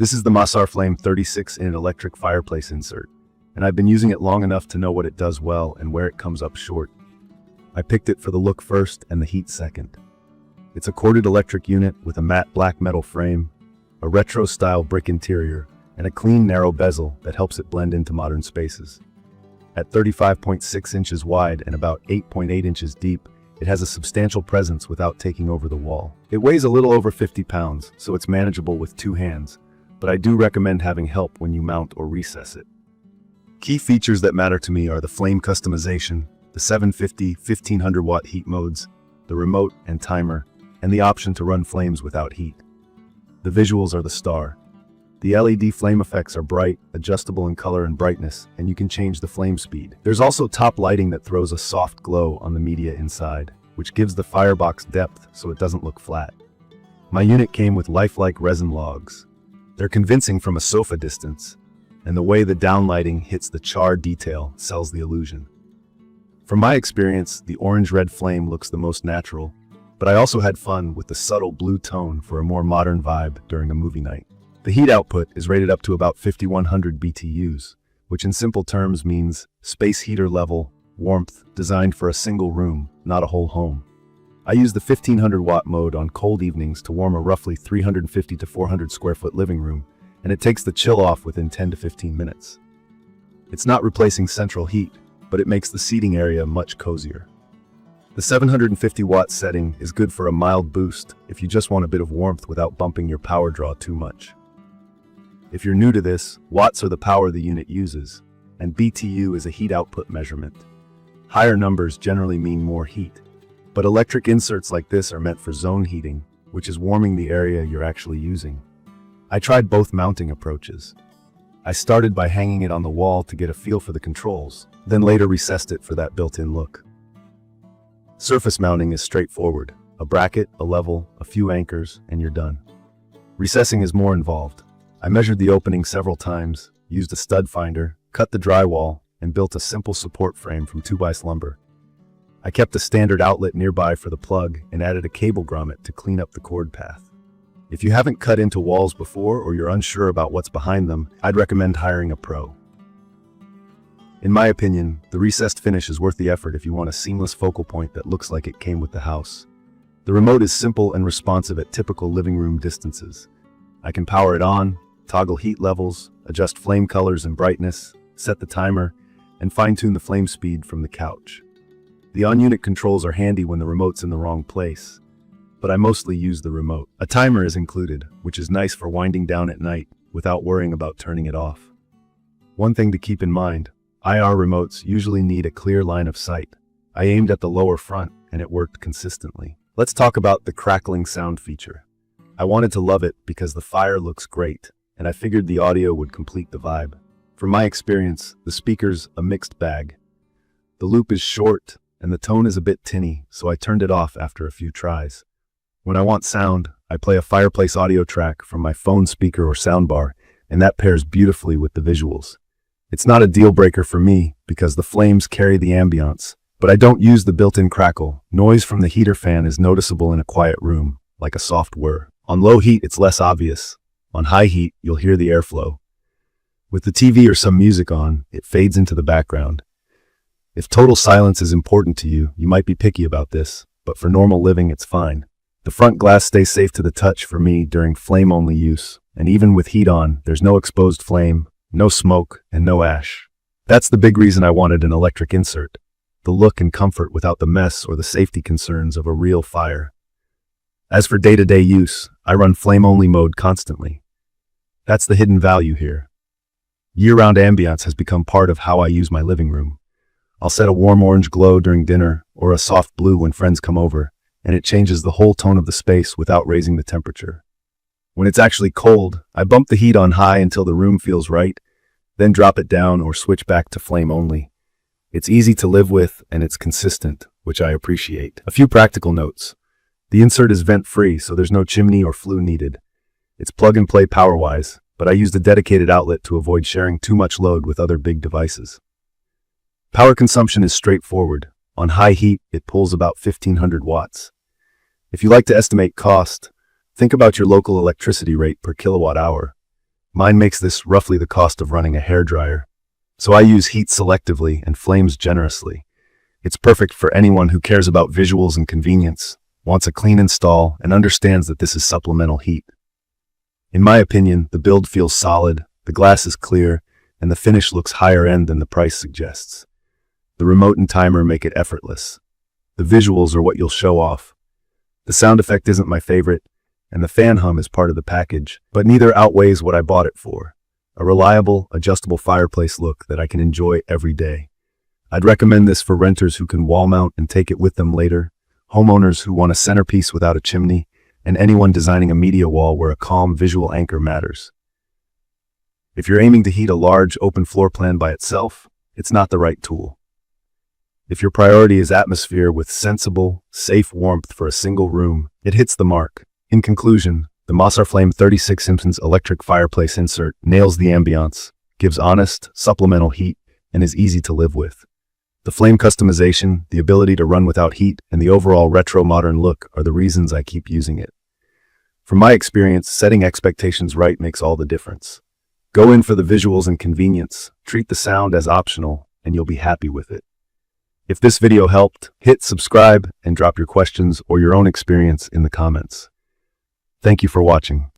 This is the Masarflame 36-in electric fireplace insert, and I've been using it long enough to know what it does well and where it comes up short. I picked it for the look first and the heat second. It's a corded electric unit with a matte black metal frame, a retro-style brick interior, and a clean narrow bezel that helps it blend into modern spaces. At 35.6 inches wide and about 8.8 inches deep, it has a substantial presence without taking over the wall. It weighs a little over 50 pounds, so it's manageable with two hands, but I do recommend having help when you mount or recess it. Key features that matter to me are the flame customization, the 750, 1500 watt heat modes, the remote and timer, and the option to run flames without heat. The visuals are the star. The LED flame effects are bright, adjustable in color and brightness, and you can change the flame speed. There's also top lighting that throws a soft glow on the media inside, which gives the firebox depth so it doesn't look flat. My unit came with lifelike resin logs. They're convincing from a sofa distance, and the way the downlighting hits the char detail sells the illusion. From my experience, the orange-red flame looks the most natural, but I also had fun with the subtle blue tone for a more modern vibe during a movie night. The heat output is rated up to about 5100 BTUs, which in simple terms means space heater level warmth designed for a single room, not a whole home. I use the 1500 watt mode on cold evenings to warm a roughly 350 to 400 square foot living room, and it takes the chill off within 10 to 15 minutes. It's not replacing central heat, but it makes the seating area much cozier. The 750 watt setting is good for a mild boost if you just want a bit of warmth without bumping your power draw too much. If you're new to this, watts are the power the unit uses, and BTU is a heat output measurement. Higher numbers generally mean more heat, but electric inserts like this are meant for zone heating, which is warming the area you're actually using. I tried both mounting approaches. I started by hanging it on the wall to get a feel for the controls, then later recessed it for that built-in look. Surface mounting is straightforward. A bracket, a level, a few anchors, and you're done. Recessing is more involved. I measured the opening several times, used a stud finder, cut the drywall, and built a simple support frame from 2x lumber. I kept a standard outlet nearby for the plug and added a cable grommet to clean up the cord path. If you haven't cut into walls before or you're unsure about what's behind them, I'd recommend hiring a pro. In my opinion, the recessed finish is worth the effort if you want a seamless focal point that looks like it came with the house. The remote is simple and responsive at typical living room distances. I can power it on, toggle heat levels, adjust flame colors and brightness, set the timer, and fine-tune the flame speed from the couch. The on-unit controls are handy when the remote's in the wrong place, but I mostly use the remote. A timer is included, which is nice for winding down at night without worrying about turning it off. One thing to keep in mind, IR remotes usually need a clear line of sight. I aimed at the lower front, and it worked consistently. Let's talk about the crackling sound feature. I wanted to love it because the fire looks great, and I figured the audio would complete the vibe. From my experience, the speaker's a mixed bag. The loop is short, and the tone is a bit tinny, so I turned it off after a few tries. When I want sound, I play a fireplace audio track from my phone speaker or soundbar, and that pairs beautifully with the visuals. It's not a deal breaker for me because the flames carry the ambiance, but I don't use the built-in crackle. Noise from the heater fan is noticeable in a quiet room, like a soft whir. On low heat, it's less obvious. On high heat, you'll hear the airflow. With the TV or some music on, it fades into the background. If total silence is important to you, you might be picky about this, but for normal living, it's fine. The front glass stays safe to the touch for me during flame-only use, and even with heat on, there's no exposed flame, no smoke, and no ash. That's the big reason I wanted an electric insert. The look and comfort without the mess or the safety concerns of a real fire. As for day-to-day use, I run flame-only mode constantly. That's the hidden value here. Year-round ambiance has become part of how I use my living room. I'll set a warm orange glow during dinner or a soft blue when friends come over, and it changes the whole tone of the space without raising the temperature. When it's actually cold, I bump the heat on high until the room feels right, then drop it down or switch back to flame only. It's easy to live with and it's consistent, which I appreciate. A few practical notes. The insert is vent-free, so there's no chimney or flue needed. It's plug-and-play power-wise, but I used a dedicated outlet to avoid sharing too much load with other big devices. Power consumption is straightforward. On high heat, it pulls about 1500 watts. If you like to estimate cost, think about your local electricity rate per kilowatt hour. Mine makes this roughly the cost of running a hairdryer. So I use heat selectively and flames generously. It's perfect for anyone who cares about visuals and convenience, wants a clean install, and understands that this is supplemental heat. In my opinion, the build feels solid, the glass is clear, and the finish looks higher end than the price suggests. The remote and timer make it effortless. The visuals are what you'll show off. The sound effect isn't my favorite, and the fan hum is part of the package, but neither outweighs what I bought it for. A reliable, adjustable fireplace look that I can enjoy every day. I'd recommend this for renters who can wall mount and take it with them later, homeowners who want a centerpiece without a chimney, and anyone designing a media wall where a calm visual anchor matters. If you're aiming to heat a large, open floor plan by itself, it's not the right tool. If your priority is atmosphere with sensible, safe warmth for a single room, it hits the mark. In conclusion, the Masarflame 36 Electric Fireplace Insert nails the ambiance, gives honest, supplemental heat, and is easy to live with. The flame customization, the ability to run without heat, and the overall retro-modern look are the reasons I keep using it. From my experience, setting expectations right makes all the difference. Go in for the visuals and convenience, treat the sound as optional, and you'll be happy with it. If this video helped, hit subscribe and drop your questions or your own experience in the comments. Thank you for watching.